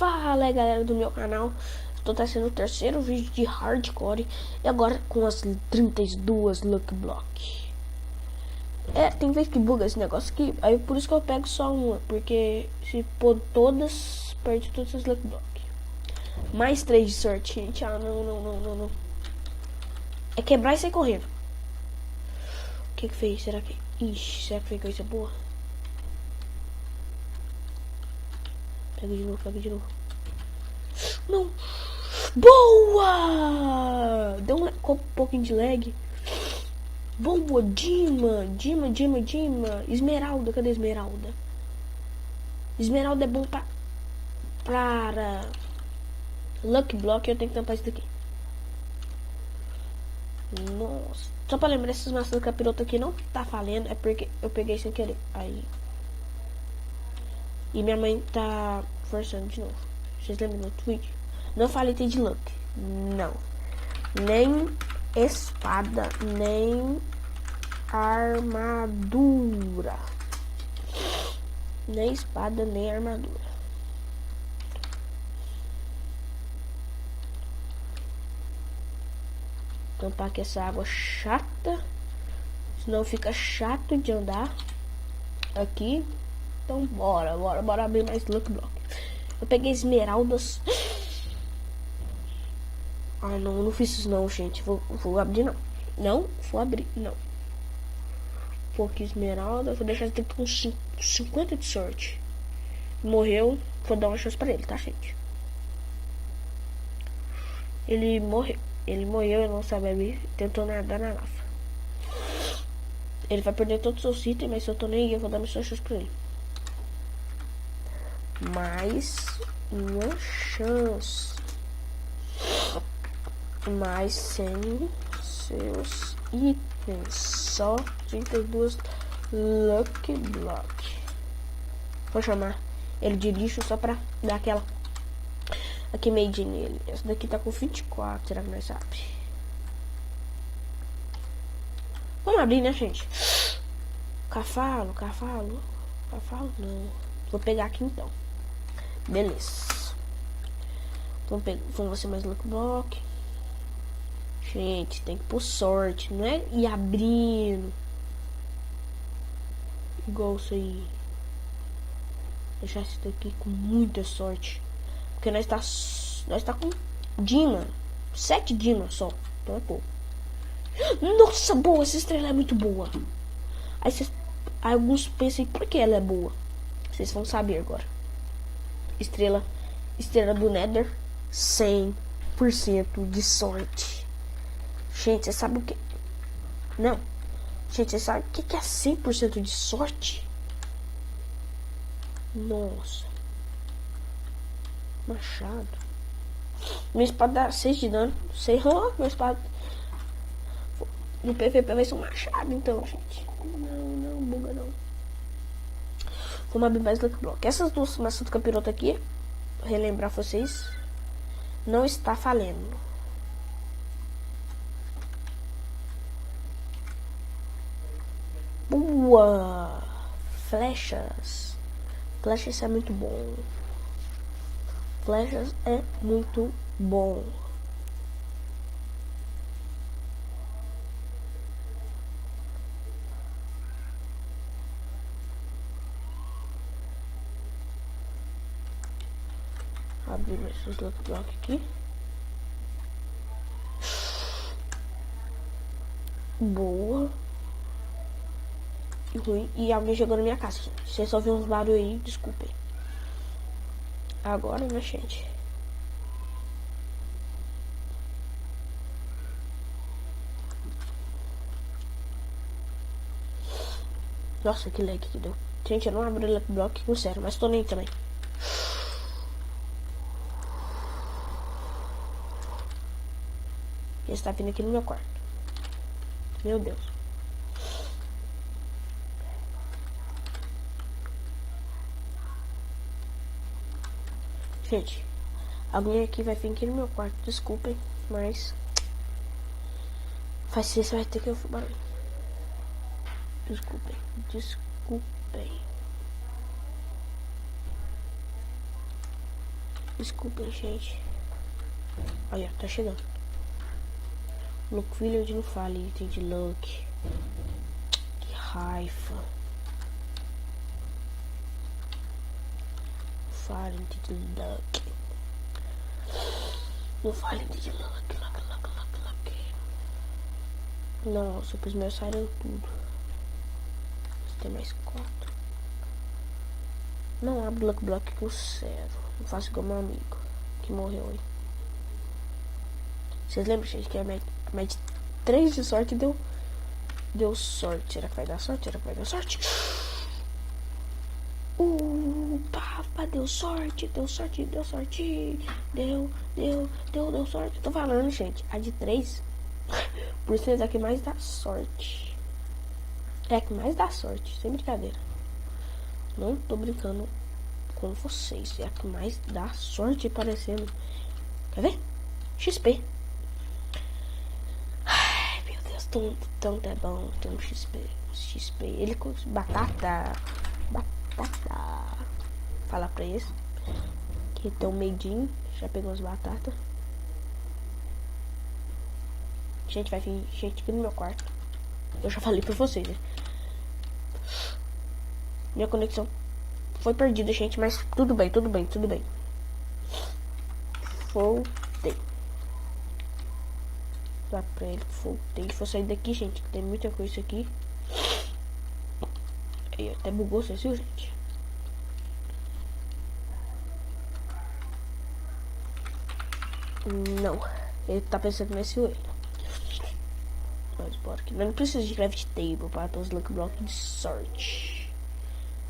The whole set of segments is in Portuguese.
Fala aí, galera do meu canal. Estou trazendo o terceiro vídeo de hardcore e agora com as 32 Lucky Block. Tem vez que buga esse negócio aqui, aí por isso que eu pego só uma, porque se pôr todas, perde todas as Lucky Block. Mais 3 de sorte, gente. Ah, não. É quebrar e sair correndo. O que fez? Será que... Ixi, será que foi coisa boa? Pega de novo. Não. Boa! Deu um pouquinho de lag. Boa, Dima. Esmeralda, cadê Esmeralda? Esmeralda é bom para Lucky Block. Eu tenho que tampar isso daqui. Nossa. Só pra lembrar, essas maçãs do capiroto aqui não tá falando. É porque eu peguei sem querer. Aí. E minha mãe tá forçando de novo. Vocês lembram do outro vídeo? Não falei de Luck. Não. Nem espada, nem armadura. Nem espada, nem armadura. Tampar aqui essa água chata. Senão fica chato de andar aqui. Então bora abrir mais Lucky Block. Eu peguei esmeraldas. Ah, não fiz isso não, gente. Vou abrir não. Não vou abrir, não. Pouca esmeralda. Vou deixar ele com 50 de sorte. Morreu. Vou dar uma chance pra ele, tá, gente? Ele morreu. Eu não sabia. Tentou nadar na lava. Ele vai perder todos os seus itens, mas se eu tô nem aí, eu vou dar minha chance pra ele. Mais uma chance. Mais 100 seus itens. Só 32 Lucky Block. Vou chamar ele de lixo só pra dar aquela made nele. Essa daqui tá com 24. Será que nós abre? Vamos abrir, né, gente? Cavalo não. Vou pegar aqui então. Beleza. Vamos ser mais Lucky Block. Gente, tem que pôr sorte, não é ir abrindo igual isso aí. Deixar isso daqui com muita sorte, porque nós tá com Dima, 7 Dima só, então é pouco. Nossa, boa, essa estrela é muito boa. Aí alguns pensam, por que ela é boa? Vocês vão saber agora. Estrela do Nether, 100% de sorte. Gente, você sabe o que? Não. Gente, você sabe o que é 100% de sorte? Nossa. Machado. Minha espada dá 6 de dano. Sei lá, minha espada. No PVP vai ser um machado, então, gente. Não, buga não. Vamos abrir mais Lucky Block. Essas duas maçãs do capiroto aqui, relembrar vocês, não está falando. Boa! Flechas é muito bom. Flechas é muito bom. Abrir esses Lucky Block aqui. Boa. Ruim. E alguém chegou na minha casa. Você só viu uns barulhos aí, desculpem. Agora, né, gente? Nossa, que lag que deu. Gente, eu não abri o Lucky Block, com sério, mas tô nem também. Ele está vindo aqui no meu quarto. Meu Deus. Gente, alguém aqui vai vir aqui no meu quarto. Desculpem, mas vai ser, você vai ter que ouvir barulho. Desculpem. Desculpem, gente. Olha, tá chegando. Luke Village não fala item de Luke. Que raiva. Fala item de Luke. Não fala item de Luke. Não, os supers meus saíram tudo. Tem mais 4. Não abre Luck Block que eu zero. Não faço igual meu amigo que morreu aí. Vocês lembram, gente, que a média de 3 de sorte deu sorte. Será que vai dar sorte? Será que vai dar sorte? Papa, deu sorte. Deu sorte. Deu sorte. Tô falando, gente. A de 3 por ser a que mais dá sorte. É a que mais dá sorte. Sem brincadeira. Não tô brincando com vocês. É a que mais dá sorte parecendo. Quer ver? XP. Ai, meu Deus. Tanto é bom ter um XP. Ele com batata. Falar pra eles que tem um medinho. Já pegou as batatas. Gente, vai vir gente aqui no meu quarto. Eu já falei pra vocês, né? Minha conexão foi perdida, gente, mas tudo bem. Voltei. Dá pra ele, voltei. Vou sair daqui, gente, que tem muita coisa aqui. Aí, até bugou, vocês viram, gente? Não, ele tá pensando nesse olho. Mas bora aqui. Não precisa de craft table para ter os luck blocks de sorte.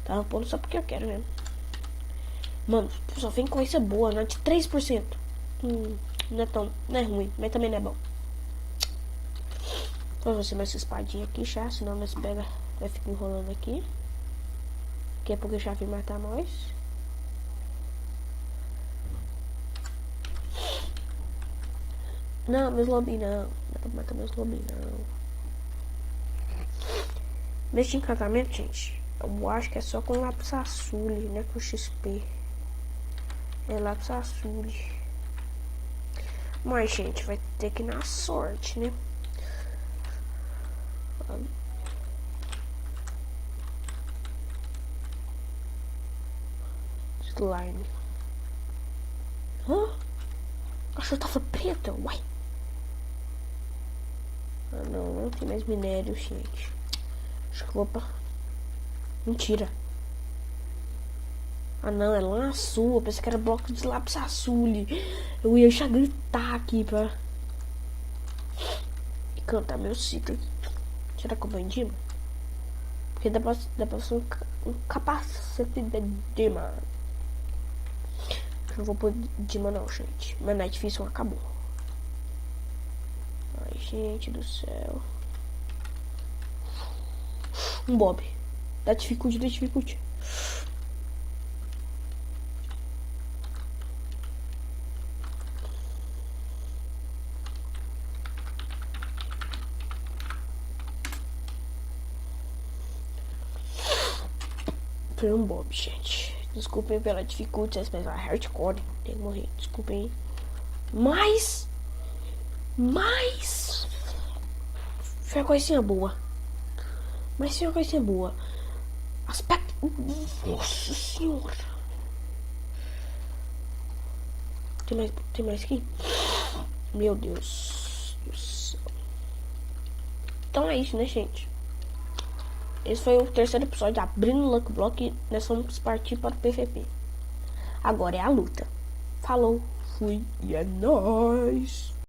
Tava pondo só porque eu quero, né? Mano, só vem coisa boa, né? De 3%. Não é ruim, mas também não é bom. Então você mais essa espadinha aqui já, senão nós pega, vai ficar enrolando aqui. Daqui a pouco já vem matar nós. Não, meus lobinhos não. Não dá pra matar meus lobinhos não. Neste encantamento, gente, eu acho que é só com lápis azul, né? Com XP. É lápis azul. Mas, gente, vai ter que ir na sorte, né? Slime. Hã? A caixa tava preta, uai. Ah, não tem mais minério, gente. Acho que vou pra... Mentira. Ah, não, é lã azul. Eu pensei que era bloco de lápis azul. Eu ia já gritar aqui pra... E cantar meu ciclo. Será que eu vou em Dima? Porque dá pra ser um capacete de Dima. Não vou pôr Dima não, gente. Mas não é difícil, acabou. Ai, gente do céu. Um Bob. Dá dificuldade. Foi um Bob, gente. Desculpem pela dificuldade, mas é hardcore. Tem que morrer. Desculpem. Mas foi uma coisinha boa. Aspecto. Nossa senhora. Tem mais aqui? Meu Deus do céu. Então é isso, né, gente? Esse foi o terceiro episódio abrindo o Luck Block e nós vamos partir para o PVP. Agora é a luta. Falou, fui e é nóis.